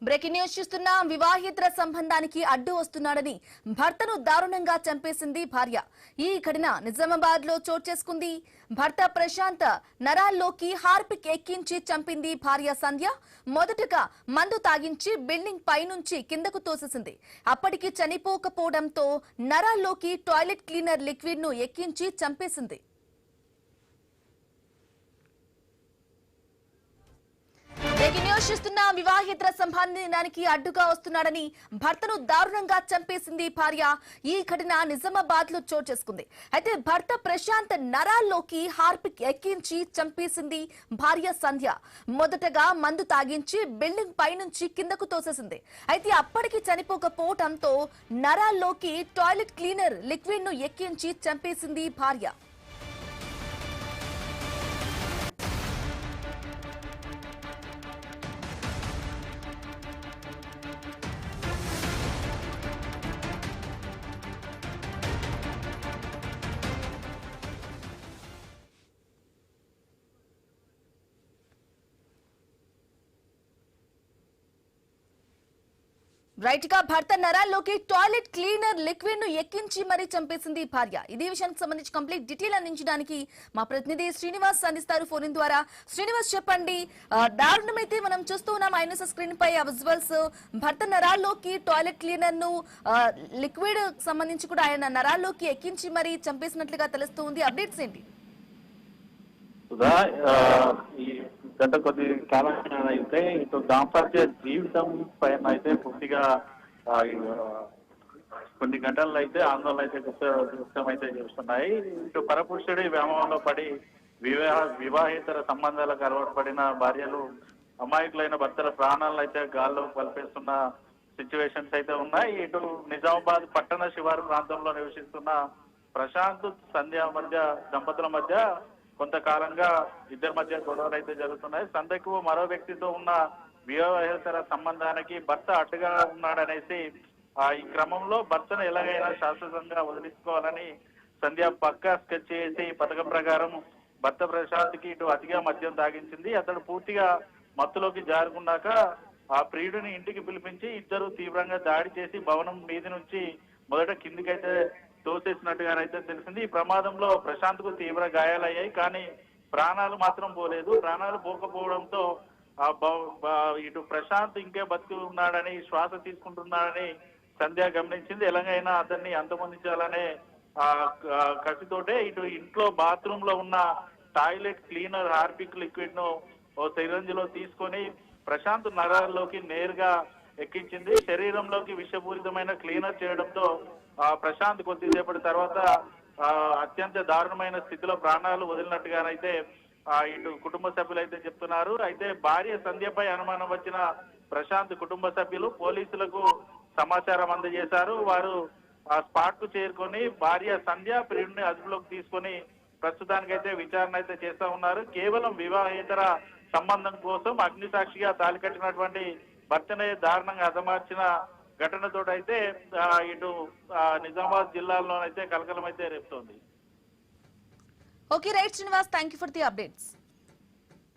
Breaking news చూస్తున్నా వివాహేతర సంబంధానికి అడ్డు వస్తున్నాడని భర్తను దారుణంగా చంపేసింది భార్య. ఈ ఘటన నిజామాబాద్ లో చోటు చేసుకుంది. భర్త ప్రశాంత్ నరాల్లోకి హార్పిక్ ఎక్కించి చంపింది భార్య సంధ్య. మొదటగా మందు తాగించి బిల్డింగ్ పైనుంచి కిందకు తోసేసింది. అప్పటికి చనిపోకపోవడంతో నరాల్లోకి టాయిలెట్ క్లీనర్ లిక్విడ్ ను ఎక్కించి చంపేసింది. వివాహేతర సంబంధానికి అడ్డుగా వస్తున్నాడని భర్తను దారుణంగా చంపేసింది భార్య. ఈ ఘటన నిజామాబాద్ లో చోటు చేసుకుంది. అయితే భర్త ప్రశాంత్ నరాల్లోకి హార్పిక్ ఎక్కించి చంపేసింది భార్య సంధ్య. మొదటగా మందు తాగించి బిల్డింగ్ పైనుంచి కిందకు తోసేసింది. అయితే అప్పటికి చనిపోకపోవడంతో నరాల్లోకి టాయిలెట్ క్లీనర్ లిక్విడ్ ను ఎక్కించి చంపేసింది భార్య. రైట్ గా భర్త నరాల్లోకి టాయిలెట్ క్లీనర్ లిక్విడ్ ను ఎక్కించి మరీ చంపేసింది భార్య. ఇదే విషయానికి సంబంధించి కంప్లీట్ డీటెయిల్ అందించడానికి మా ప్రతినిధి శ్రీనివాస్ అందిస్తారు ఫోన్ ద్వారా. శ్రీనివాస్ చెప్పండి, దారుణమైతే మనం చూస్తూ ఉన్నాం ఐఎన్ఎస్ స్క్రీన్ పై విజువల్స్. భర్త నరాల్లోకి టాయిలెట్ క్లీనర్ ను లిక్విడ్ సంబంధించి కూడా ఆయన నరాల్లోకి ఎక్కించి మరీ చంపేసినట్లుగా తెలుస్తూ ఉంది. అప్డేట్స్ ఏంటి? గత కొద్ది కాలం అయితే ఇటు దాంపత్య జీవితం పైన అయితే పూర్తిగా కొన్ని గంటల్లో అయితే ఆందోళన అయితే వ్యక్తం అయితే చేస్తున్నాయి. ఇటు పరపురుషుడి వ్యామోహంలో పడి వివాహేతర సంబంధాలకు అలవాటు పడిన భార్యలు అమాయకులైన భర్తల ప్రాణాలను అయితే గాల్లో కలిపేస్తున్న సిచ్యువేషన్స్ అయితే ఉన్నాయి. ఇటు నిజామాబాద్ పట్టణ శివారు ప్రాంతంలో నివసిస్తున్న ప్రశాంత్ సంధ్య దంపతుల మధ్య కొంతకాలంగా ఇద్దరి మధ్య గొడవలు అయితే జరుగుతున్నాయి. సంధ్యకు మరో వ్యక్తితో ఉన్న వివాహేతర సంబంధానికి భర్త అడ్డుగా ఉన్నాడనేసి ఈ క్రమంలో భర్తను ఎలాగైనా శాశ్వతంగా వదిలించుకోవాలని సంధ్య పక్కా స్కెచ్ చేసి పథకం ప్రకారం భర్త ప్రశాంత్ కి ఇటు అతిగా మద్యం తాగించింది. అతడు పూర్తిగా మత్తులోకి జారుకున్నాక ఆ ప్రియుడిని ఇంటికి పిలిపించి ఇద్దరు తీవ్రంగా దాడి చేసి భవనం మీది నుంచి మొదట కిందికైతే తోసేసినట్టుగానైతే తెలిసింది. ఈ ప్రమాదంలో ప్రశాంత్ కు తీవ్ర గాయాలయ్యాయి, కానీ ప్రాణాలు మాత్రం పోలేదు. ప్రాణాలు పోకపోవడంతో ఇటు ప్రశాంత్ ఇంకే బతికి ఉన్నాడని, శ్వాస తీసుకుంటున్నాడని సంధ్య గమనించింది. ఎలాగైనా అతన్ని అంతమొందించాలనే కసితోటే ఇటు ఇంట్లో బాత్రూమ్ లో ఉన్న టాయిలెట్ క్లీనర్ హార్పిక్ లిక్విడ్ ను ఓ సిరంజిలో తీసుకొని ప్రశాంత్ నరాల్లోకి నేరుగా ఎక్కించింది. శరీరంలోకి విషపూరితమైన క్లీనర్ చేయడంతో ప్రశాంత్ కొద్దిసేపటి తర్వాత అత్యంత దారుణమైన స్థితిలో ప్రాణాలు వదిలినట్టుగానైతే ఇటు కుటుంబ సభ్యులు అయితే చెప్తున్నారు. అయితే భార్య సంధ్యపై అనుమానం వచ్చిన ప్రశాంత్ కుటుంబ సభ్యులు పోలీసులకు సమాచారం అందజేశారు. వారు స్పాట్ కు చేరుకొని భార్య సంధ్య ప్రియుడిని అదుపులోకి తీసుకొని ప్రస్తుతానికైతే విచారణ అయితే చేస్తా ఉన్నారు. కేవలం వివాహేతర సంబంధం కోసం అగ్ని సాక్షిగా తాళి కట్టినటువంటి భర్తనే దారుణంగా హతమార్చిన ఘటనతో అయితే ఇటు నిజామాబాద్ జిల్లాలోనైతే కలకలం అయితే రేపుతోంది. Okay right Srinivas, thank you for the updates.